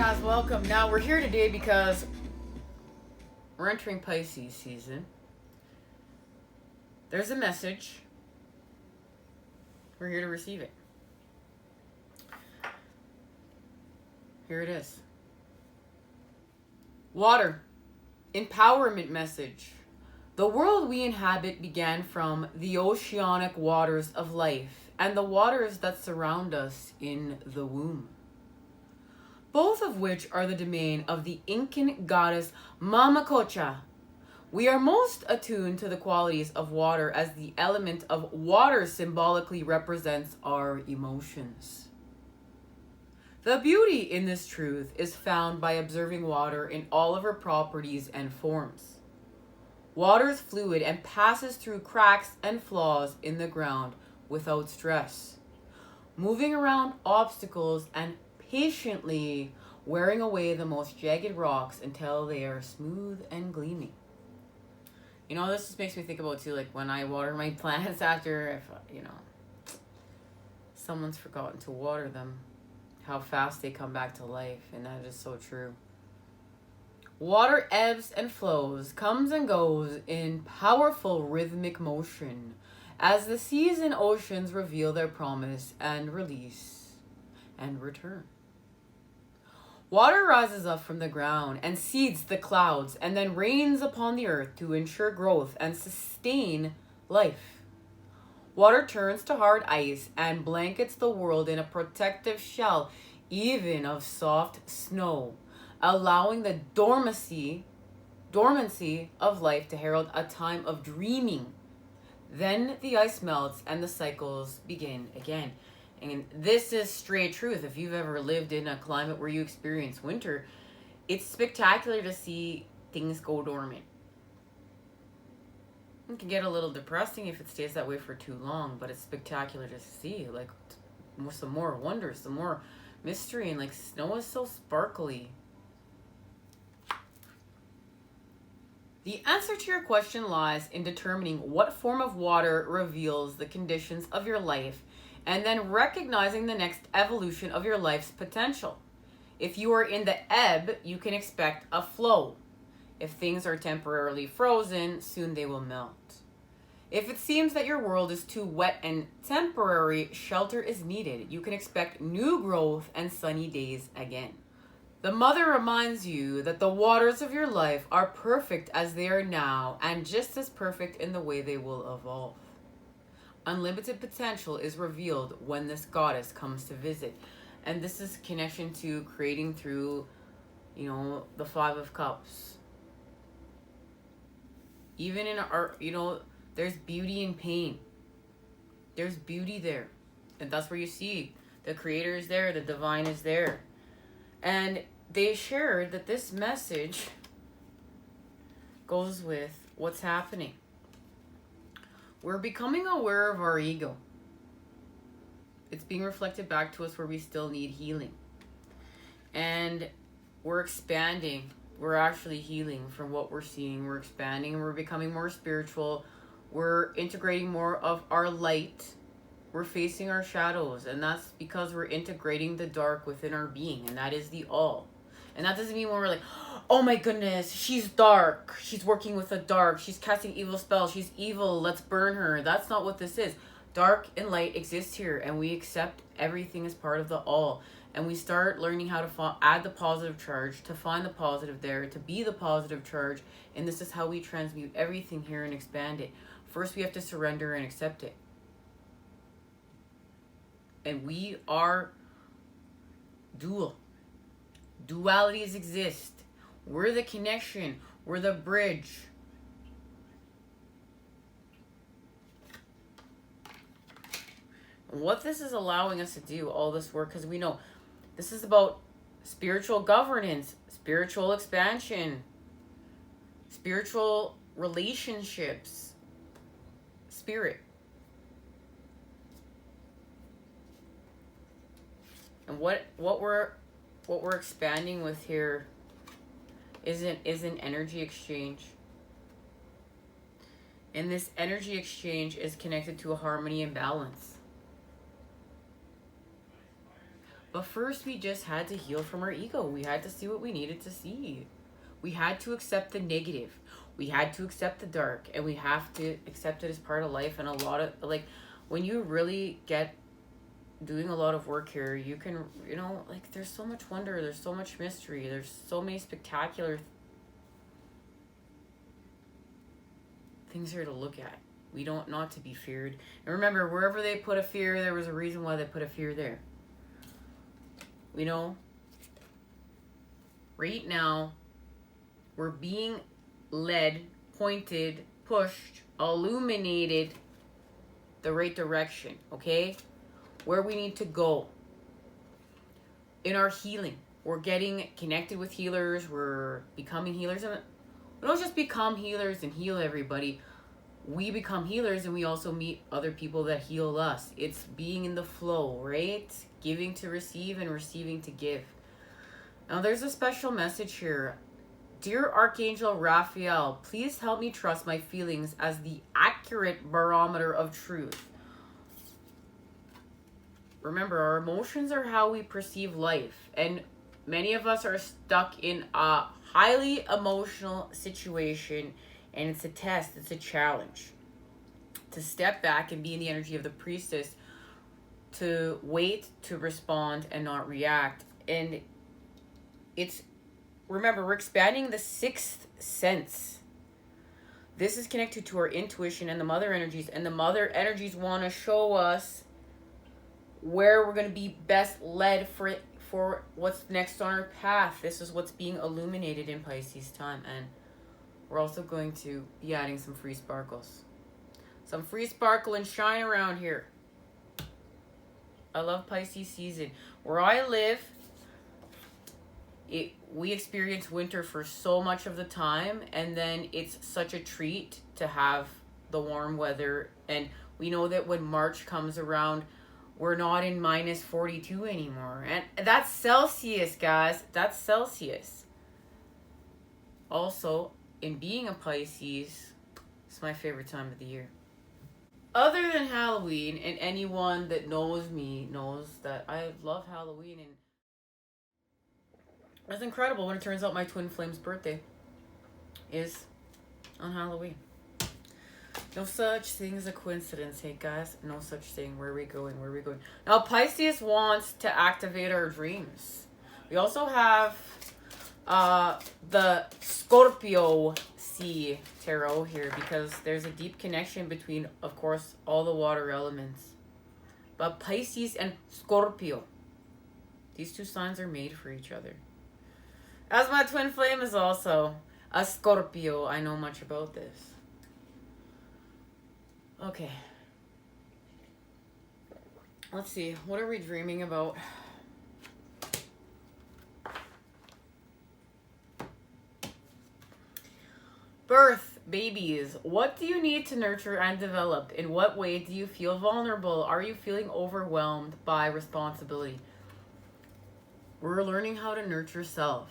guys, welcome. Now we're here today because we're entering Pisces season. There's a message. We're here to receive it. Here it is. Water. Empowerment message. The world we inhabit began from the oceanic waters of life and the waters that surround us in the womb, both of which are the domain of the Incan goddess Mamacocha. We are most attuned to the qualities of water as the element of water symbolically represents our emotions. The beauty in this truth is found by observing water in all of her properties and forms. Water is fluid and passes through cracks and flaws in the ground without stress, moving around obstacles and patiently wearing away the most jagged rocks until they are smooth and gleaming. You know, this just makes me think about too, like when I water my plants after, if, someone's forgotten to water them, how fast they come back to life, and that is so true. Water ebbs and flows, comes and goes in powerful rhythmic motion as the seas and oceans reveal their promise and release and return. Water rises up from the ground and seeds the clouds and then rains upon the earth to ensure growth and sustain life. Water turns to hard ice and blankets the world in a protective shell, even of soft snow, allowing the dormancy of life to herald a time of dreaming. Then the ice melts and the cycles begin again. And this is straight truth. If you've ever lived in a climate where you experience winter, it's spectacular to see things go dormant. It can get a little depressing if it stays that way for too long, but it's spectacular to see. Like, some more wonders, some more mystery, and like snow is so sparkly. The answer to your question lies in determining what form of water reveals the conditions of your life and then recognizing the next evolution of your life's potential. If you are in the ebb, you can expect a flow. If things are temporarily frozen, soon they will melt. If it seems that your world is too wet and temporary shelter is needed, you can expect new growth and sunny days again. The mother reminds you that the waters of your life are perfect as they are now and just as perfect in the way they will evolve. Unlimited potential is revealed when this goddess comes to visit. And this is connection to creating through, the Five of Cups. Even in art, there's beauty in pain. There's beauty there. And that's where you see the creator is there, the divine is there. And they shared that this message goes with what's happening. We're becoming aware of our ego. It's being reflected back to us where we still need healing. And we're expanding. We're actually healing from what we're seeing. We're expanding and we're becoming more spiritual. We're integrating more of our light. We're facing our shadows. And that's because we're integrating the dark within our being. And that is the all. And that doesn't mean when we're like, oh my goodness, she's dark. She's working with the dark. She's casting evil spells. She's evil. Let's burn her. That's not what this is. Dark and light exist here. And we accept everything as part of the all. And we start learning how to add the positive charge, to find the positive there, to be the positive charge. And this is how we transmute everything here and expand it. First, we have to surrender and accept it. And we are dual. Dualities exist. We're the connection. We're the bridge. And what this is allowing us to do, all this work, because we know this is about spiritual governance, spiritual expansion, spiritual relationships, spirit. And what we're expanding with here is an energy exchange. And this energy exchange is connected to a harmony and balance. But first, we just had to heal from our ego. We had to see what we needed to see. We had to accept the negative. We had to accept the dark. And we have to accept it as part of life. And a lot of, like, when you really get doing a lot of work here, you can, you know, like, there's so much wonder. There's so much mystery. There's so many spectacular things here to look at. We don't, not to be feared. And remember, wherever they put a fear, there was a reason why they put a fear there. You know, right now, we're being led, pointed, pushed, illuminated the right direction, okay? Where we need to go in our healing. We're getting connected with healers. We're becoming healers. And we don't just become healers and heal everybody. We become healers and we also meet other people that heal us. It's being in the flow, right? Giving to receive and receiving to give. Now there's a special message here. Dear Archangel Raphael, please help me trust my feelings as the accurate barometer of truth. Remember, our emotions are how we perceive life. And many of us are stuck in a highly emotional situation. And it's a test, it's a challenge. To step back and be in the energy of the priestess. To wait, to respond, and not react. And it's, remember, we're expanding the sixth sense. This is connected to our intuition and the mother energies. And the mother energies want to show us where we're going to be best led for what's next on our path. This is what's being illuminated in Pisces time. And we're also going to be adding some free sparkles. Some free sparkle and shine around here. I love Pisces season. Where I live, we experience winter for so much of the time. And then it's such a treat to have the warm weather. And we know that when March comes around, we're not in minus 42 anymore. And that's Celsius, guys. That's Celsius. Also, in being a Pisces, it's my favorite time of the year. Other than Halloween, and anyone that knows me knows that I love Halloween, and it's incredible when it turns out my twin flame's birthday is on Halloween. No such thing as a coincidence, hey guys. No such thing. Where are we going? Where are we going? Now, Pisces wants to activate our dreams. We also have the Scorpio Sea Tarot here because there's a deep connection between, of course, all the water elements. But Pisces and Scorpio, these two signs are made for each other. As my twin flame is also a Scorpio, I know much about this. Okay. Let's see. What are we dreaming about? Birth, babies. What do you need to nurture and develop? In what way do you feel vulnerable? Are you feeling overwhelmed by responsibility? We're learning how to nurture self.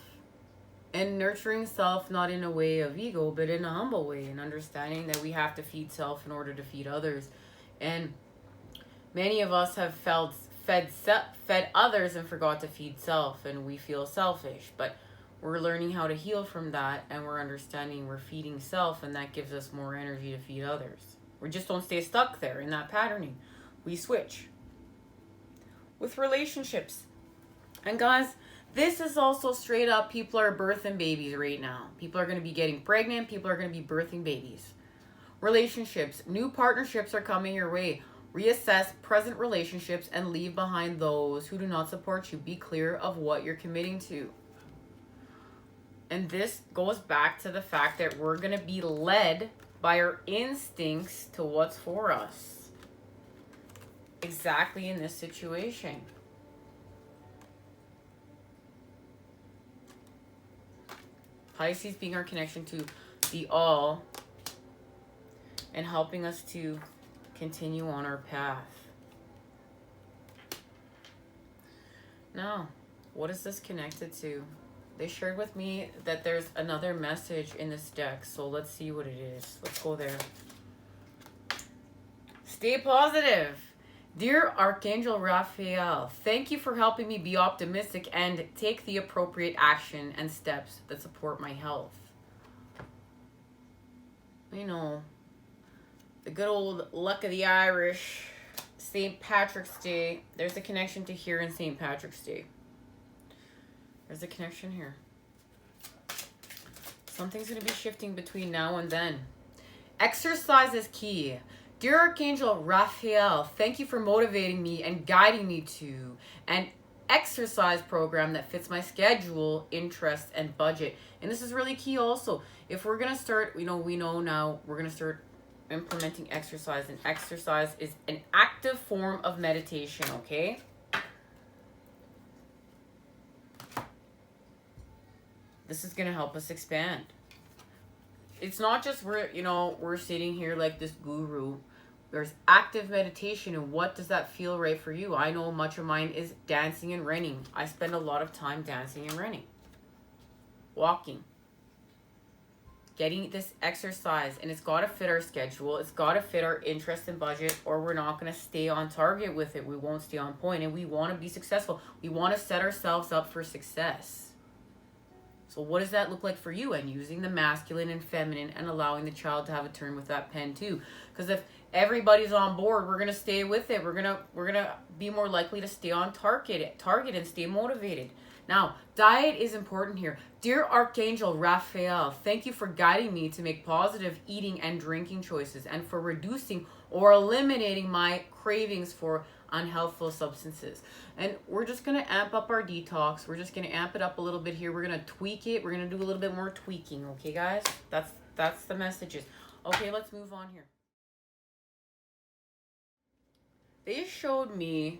And nurturing self not in a way of ego, but in a humble way. And understanding that we have to feed self in order to feed others. And many of us have fed others and forgot to feed self. And we feel selfish. But we're learning how to heal from that. And we're understanding we're feeding self. And that gives us more energy to feed others. We just don't stay stuck there in that patterning. We switch. With relationships. And guys, this is also straight up, people are birthing babies right now. People are going to be getting pregnant. People are going to be birthing babies. Relationships. New partnerships are coming your way. Reassess present relationships and leave behind those who do not support you. Be clear of what you're committing to. And this goes back to the fact that we're going to be led by our instincts to what's for us. Exactly in this situation. Pisces being our connection to the all and helping us to continue on our path. Now, what is this connected to? They shared with me that there's another message in this deck, so let's see what it is. Let's go there. Stay positive. Dear Archangel Raphael, thank you for helping me be optimistic and take the appropriate action and steps that support my health. You know, the good old luck of the Irish, St. Patrick's Day. There's a connection to here in St. Patrick's Day. There's a connection here. Something's going to be shifting between now and then. Exercise is key. Dear Archangel Raphael, thank you for motivating me and guiding me to an exercise program that fits my schedule, interest, and budget. And this is really key also. If we're going to start, we know now we're going to start implementing exercise. And exercise is an active form of meditation, okay? This is going to help us expand. It's not just we're sitting here like this guru. There's active meditation, and what does that feel right for you? I know much of mine is dancing and running. I spend a lot of time dancing and running, walking, getting this exercise, and it's got to fit our schedule. It's got to fit our interest and budget, or we're not going to stay on target with it. We won't stay on point, and we want to be successful. We want to set ourselves up for success. So what does that look like for you? And using the masculine and feminine and allowing the child to have a turn with that pen too. Because if everybody's on board, we're going to stay with it. We're going to be more likely to stay on target and stay motivated. Now, diet is important here. Dear Archangel Raphael, thank you for guiding me to make positive eating and drinking choices and for reducing or eliminating my cravings for unhealthful substances. And we're just going to amp up our detox. We're just going to amp it up a little bit here. We're going to tweak it. We're going to do a little bit more tweaking. Okay, guys? That's the messages. Okay, let's move on here. They showed me,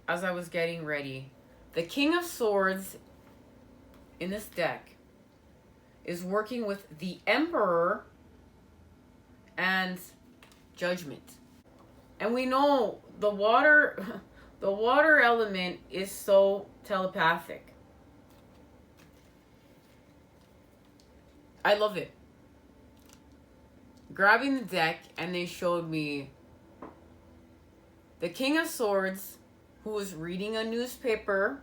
as I was getting ready, the King of Swords in this deck is working with the Emperor and Judgment. And we know the water element is so telepathic. I love it. Grabbing the deck, and they showed me the King of Swords, who was reading a newspaper.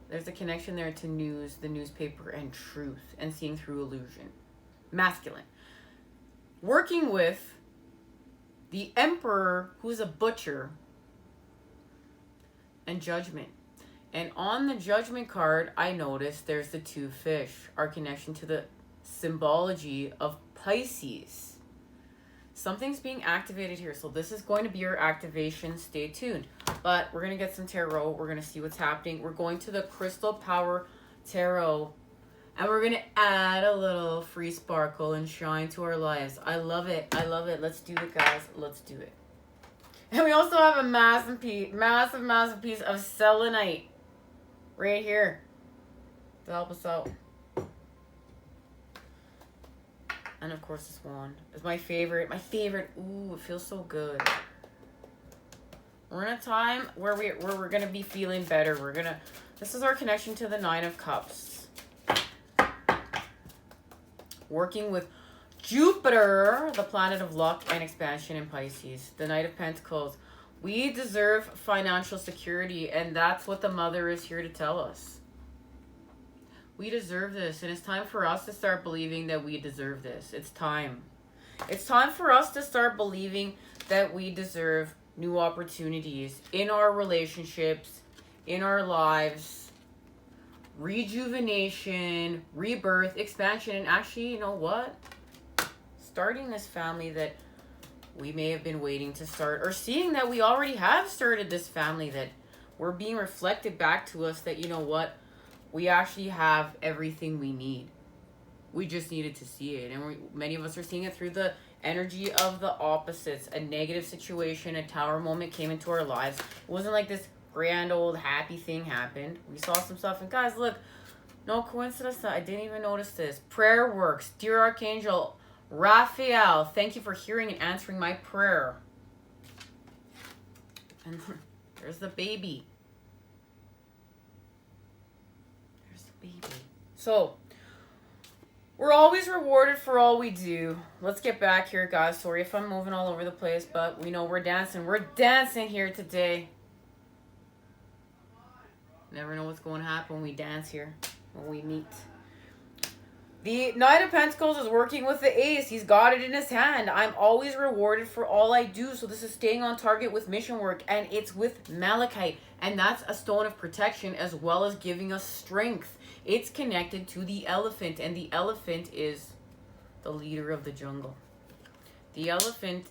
There's a connection there to news, the newspaper, and truth, and seeing through illusion. Masculine. Working with the Emperor, who's a butcher, and Judgment. And on the Judgment card, I noticed there's the two fish, our connection to the symbology of Pisces. Something's being activated here. So this is going to be your activation. Stay tuned. But we're going to get some tarot. We're going to see what's happening. We're going to the Crystal Power Tarot. And we're going to add a little free sparkle and shine to our lives. I love it. I love it. Let's do it, guys. Let's do it. And we also have a massive piece of selenite right here to help us out. And of course this wand is my favorite. Ooh, it feels so good. We're in a time where we're gonna be feeling better. This is our connection to the Nine of Cups. Working with Jupiter, the planet of luck and expansion in Pisces. The Knight of Pentacles. We deserve financial security, and that's what the Mother is here to tell us. We deserve this, and it's time for us to start believing that we deserve this. It's time. It's time for us to start believing that we deserve new opportunities in our relationships, in our lives, rejuvenation, rebirth, expansion, and actually, you know what? Starting this family that we may have been waiting to start, or seeing that we already have started this family, that we're being reflected back to us that, you know what? We actually have everything we need. We just needed to see it. And many of us are seeing it through the energy of the opposites. A negative situation, a tower moment came into our lives. It wasn't like this grand old happy thing happened. We saw some stuff. And guys, look, no coincidence that I didn't even notice this. Prayer works. Dear Archangel Raphael, thank you for hearing and answering my prayer. And there's the baby. There's the baby. So, We're always rewarded for all we do. Let's get back here, guys. Sorry if I'm moving all over the place, but we know we're dancing. We're dancing here today. Never know what's going to happen when we dance here, when we meet. The Knight of Pentacles is working with the Ace. He's got it in his hand. I'm always rewarded for all I do. So this is staying on target with mission work. And it's with Malachite. And that's a stone of protection as well as giving us strength. It's connected to the elephant. And the elephant is the leader of the jungle. The elephant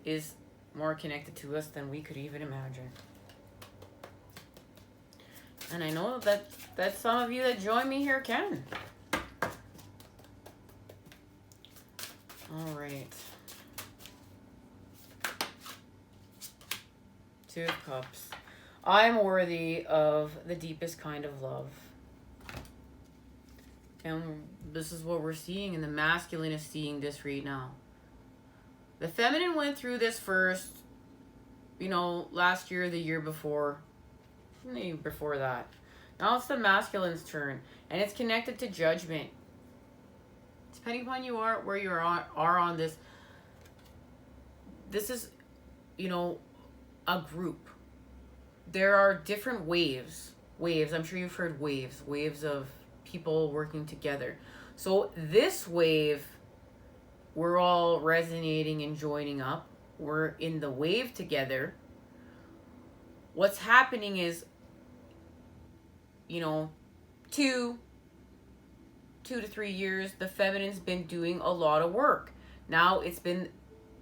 is more connected to us than we could even imagine. And I know that some of you that join me here can. All right. Two of Cups. I am worthy of the deepest kind of love. And this is what we're seeing, and the masculine is seeing this right now. The feminine went through this first, you know, last year, the year before. Maybe before that. Now it's the masculine's turn, and it's connected to judgment. Depending upon where you are on this. This is, you know, a group. There are different waves. I'm sure you've heard waves. Waves of people working together. So this wave, we're all resonating and joining up. We're in the wave together. What's happening is, you know, 2 to 3 years, the feminine's been doing a lot of work. Now it's been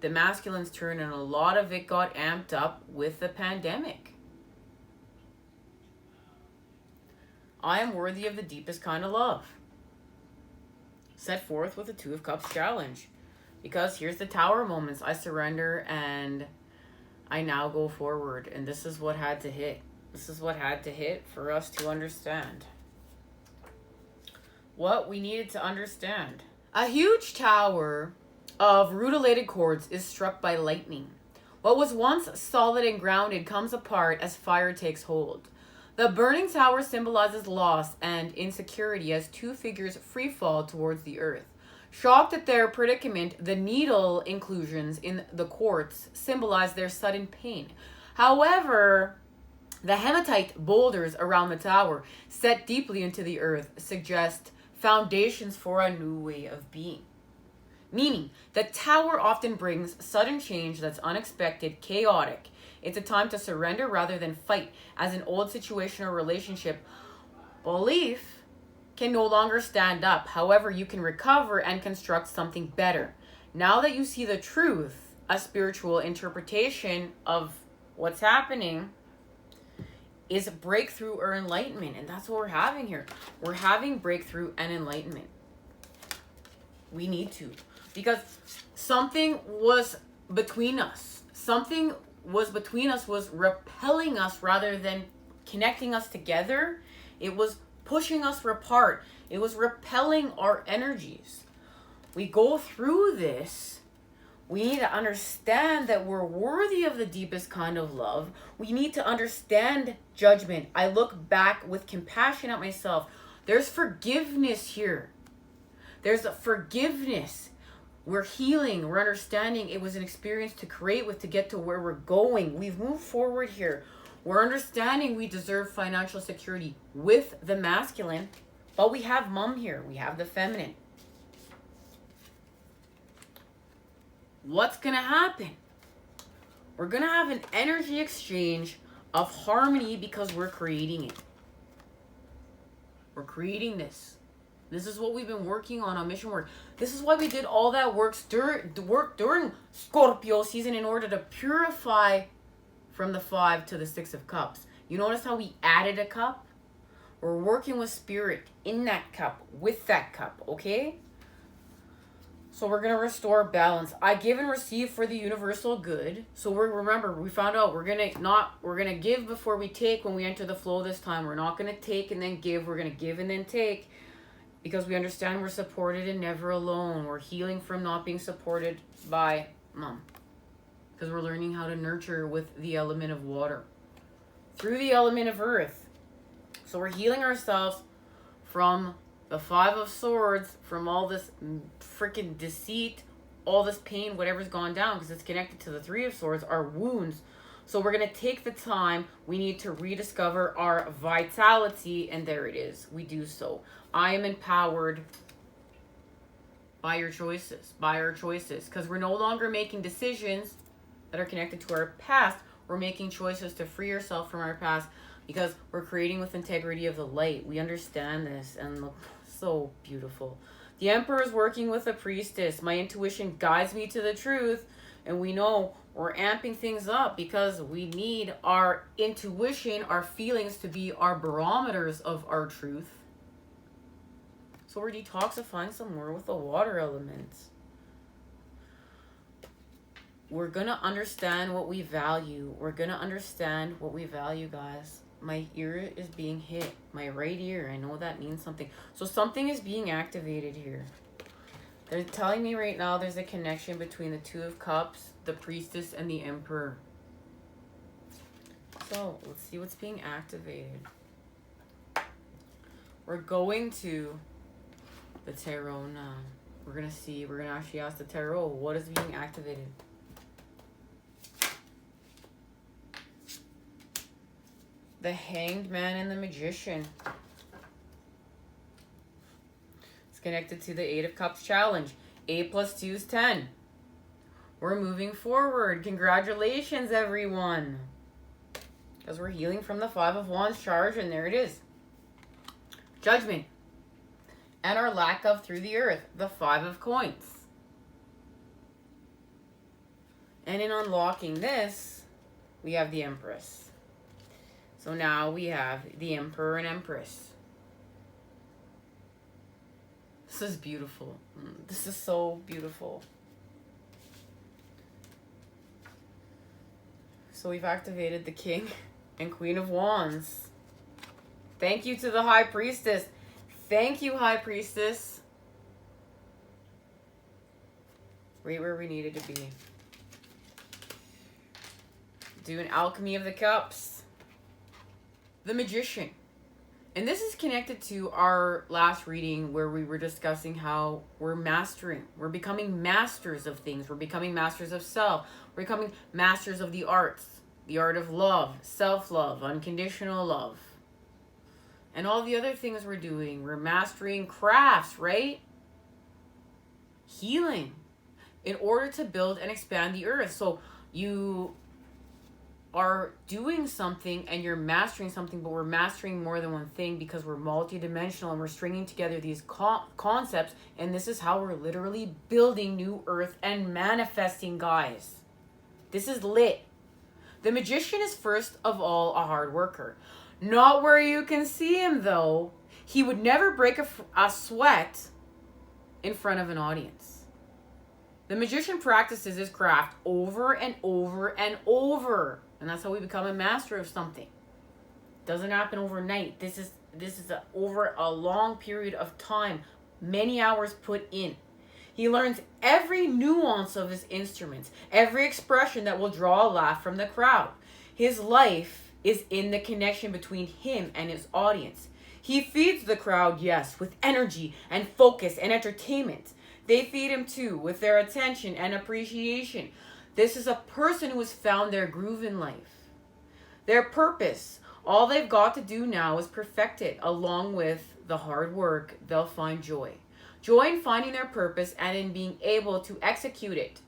the masculine's turn, and a lot of it got amped up with the pandemic. I am worthy of the deepest kind of love. Set forth with the Two of Cups challenge. Because here's the Tower moments. I surrender and I now go forward. And this is what had to hit. This is what had to hit for us to understand what we needed to understand. A huge tower of rutilated cords is struck by lightning. What was once solid and grounded comes apart as fire takes hold. The burning tower symbolizes loss and insecurity as two figures free fall towards the earth. Shocked at their predicament, the needle inclusions in the quartz symbolize their sudden pain. However, the hematite boulders around the tower, set deeply into the earth, suggest foundations for a new way of being. Meaning, the tower often brings sudden change that's unexpected, chaotic. It's a time to surrender rather than fight, as an old situation or relationship. Belief can no longer stand up. However, you can recover and construct something better. Now that you see the truth, a spiritual interpretation of what's happening is breakthrough or enlightenment. And that's what we're having here. We're having breakthrough and enlightenment. We need to. Because something was between us. Something was between us, was repelling us rather than connecting us together. It was pushing us apart. It was repelling our energies. We go through this. We need to understand that we're worthy of the deepest kind of love. We need to understand judgment. I look back with compassion at myself. There's forgiveness here. There's a forgiveness. We're healing. We're understanding it was an experience to create with to get to where we're going. We've moved forward here. We're understanding we deserve financial security with the masculine, but we have mom here. We have the feminine. What's going to happen? We're going to have an energy exchange of harmony because we're creating it. We're creating this. This is what we've been working on mission work. This is why we did all that work during Scorpio season in order to purify from the 5 to the 6 of Cups. You notice how we added a cup? We're working with spirit in that cup, with that cup, okay? So we're going to restore balance. I give and receive for the universal good. So remember, we found out we're going to give before we take when we enter the flow this time. We're not going to take and then give. We're going to give and then take. Because we understand we're supported and never alone. We're healing from not being supported by mom. Because we're learning how to nurture with the element of water. Through the element of earth. So we're healing ourselves from the Five of Swords, from all this freaking deceit, all this pain, whatever's gone down, because it's connected to the Three of Swords, our wounds. So we're going to take the time. We need to rediscover our vitality, and there it is. We do so. I am empowered by your choices, by our choices, because we're no longer making decisions that are connected to our past. We're making choices to free ourselves from our past, because we're creating with integrity of the light. We understand this, and look, so beautiful. The Emperor is working with a Priestess. My intuition guides me to the truth, and we know we're amping things up because we need our intuition, our feelings, to be our barometers of our truth. So we're detoxifying some more with the water elements. We're going to understand what we value. We're going to understand what we value, guys. My ear is being hit. My right ear. I know that means something. So something is being activated here. They're telling me right now there's a connection between the Two of Cups, the Priestess, and the Emperor. So let's see what's being activated. We're going to the tarot now. We're going to see. We're going to actually ask the tarot what is being activated. The Hanged Man and the Magician. It's connected to the Eight of Cups challenge. 8 + 2 is 10. We're moving forward. Congratulations, everyone. Because we're healing from the Five of Wands charge, and there it is. Judgment. And our lack of through the earth. The Five of Coins. And in unlocking this, we have the Empress. So now we have the Emperor and Empress. This is beautiful. This is so beautiful. So we've activated the King and Queen of Wands. Thank you to the High Priestess. Thank you, High Priestess. Right where we needed to be. Do an alchemy of the cups. The Magician. And this is connected to our last reading where we were discussing how we're mastering. We're becoming masters of things. We're becoming masters of self. We're becoming masters of the arts. The art of love, self-love, unconditional love. And all the other things we're doing. We're mastering crafts, right? Healing. In order to build and expand the earth. So you are doing something and you're mastering something, but we're mastering more than one thing because we're multidimensional and we're stringing together these concepts, and this is how we're literally building new earth and manifesting, guys. This is lit. The Magician is first of all a hard worker. Not where you can see him, though. He would never break a sweat in front of an audience. The Magician practices his craft over and over and over. And that's how we become a master of something. It doesn't happen overnight. This is over a long period of time. Many hours put in. He learns every nuance of his instruments. Every expression that will draw a laugh from the crowd. His life is in the connection between him and his audience. He feeds the crowd, yes, with energy and focus and entertainment. They feed him too with their attention and appreciation. This is a person who has found their groove in life. Their purpose. All they've got to do now is perfect it. Along with the hard work, they'll find joy. Joy in finding their purpose and in being able to execute it.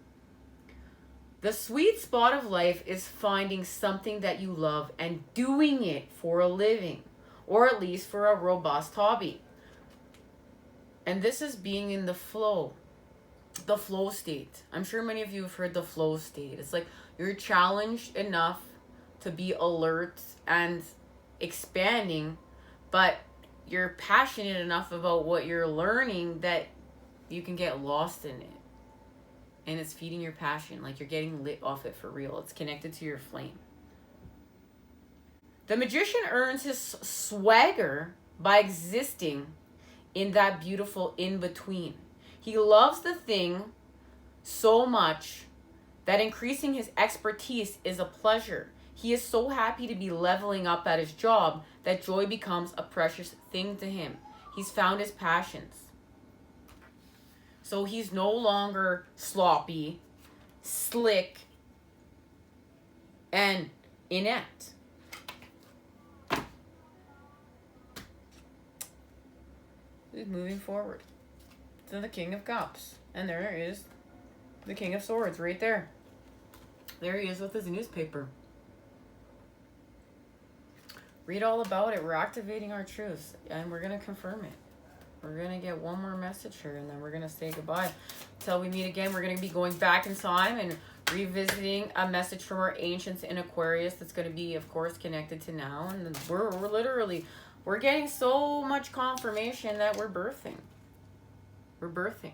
The sweet spot of life is finding something that you love and doing it for a living. Or at least for a robust hobby. And this is being in the flow. The flow state. I'm sure many of you have heard the flow state. It's like you're challenged enough to be alert and expanding, but you're passionate enough about what you're learning that you can get lost in it. And it's feeding your passion, like you're getting lit off it for real. It's connected to your flame. The Magician earns his swagger by existing in that beautiful in-between. He loves the thing so much that increasing his expertise is a pleasure. He is so happy to be leveling up at his job that joy becomes a precious thing to him. He's found his passions. So he's no longer sloppy, slick, and inept. He's moving forward to the King of Cups. And there is the King of Swords right there. There he is with his newspaper. Read all about it. We're activating our truths, and we're going to confirm it. We're going to get one more message here, and then we're going to say goodbye. Until we meet again, we're going to be going back in time and revisiting a message from our ancients in Aquarius that's going to be, of course, connected to now. And we're literally, we're getting so much confirmation that we're birthing. We're birthing.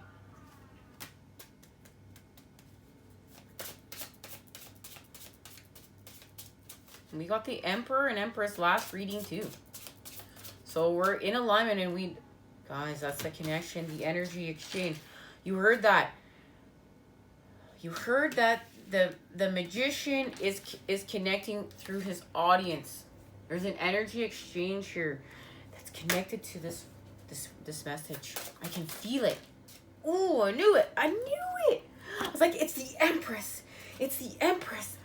We got the Emperor and Empress last reading too. So we're in alignment, and we, guys, that's the connection, the energy exchange. You heard that. You heard that the magician is connecting through his audience. There's an energy exchange here that's connected to this message. I can feel it. Ooh, I knew it. I knew it. I was like, it's the Empress. It's the Empress.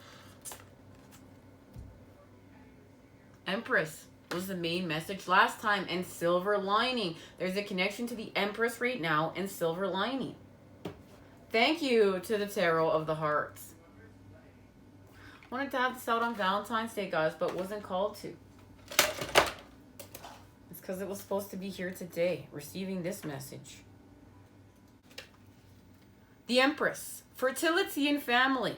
Empress was the main message last time, and silver lining. There's a connection to the Empress right now and silver lining. Thank you to the Tarot of the Hearts. Wanted to have this out on Valentine's Day, guys, but wasn't called to. It's because it was supposed to be here today, receiving this message. The Empress, fertility and family.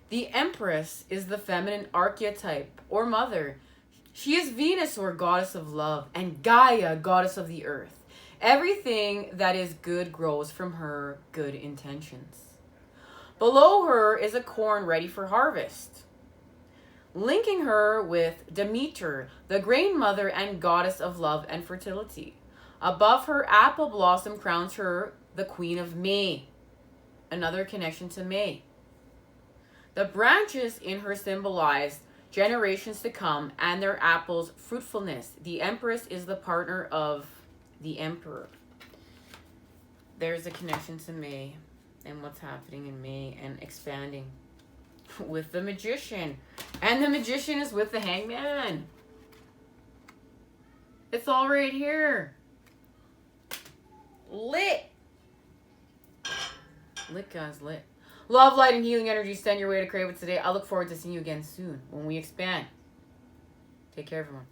The Empress is the feminine archetype or mother. She is Venus, or goddess of love, and Gaia, goddess of the earth. Everything that is good grows from her good intentions. Below her is a corn ready for harvest, linking her with Demeter, the grain mother and goddess of love and fertility. Above her, apple blossom crowns her the Queen of May, another connection to May. The branches in her symbolize generations to come and their apples' fruitfulness. The Empress is the partner of the Emperor. There's a connection to May and what's happening in May and expanding with the Magician. And the Magician is with the Hangman. It's all right here. Lit. Lit, guys, lit. Love, light, and healing energy send your way to Crave It today. I look forward to seeing you again soon when we expand. Take care, everyone.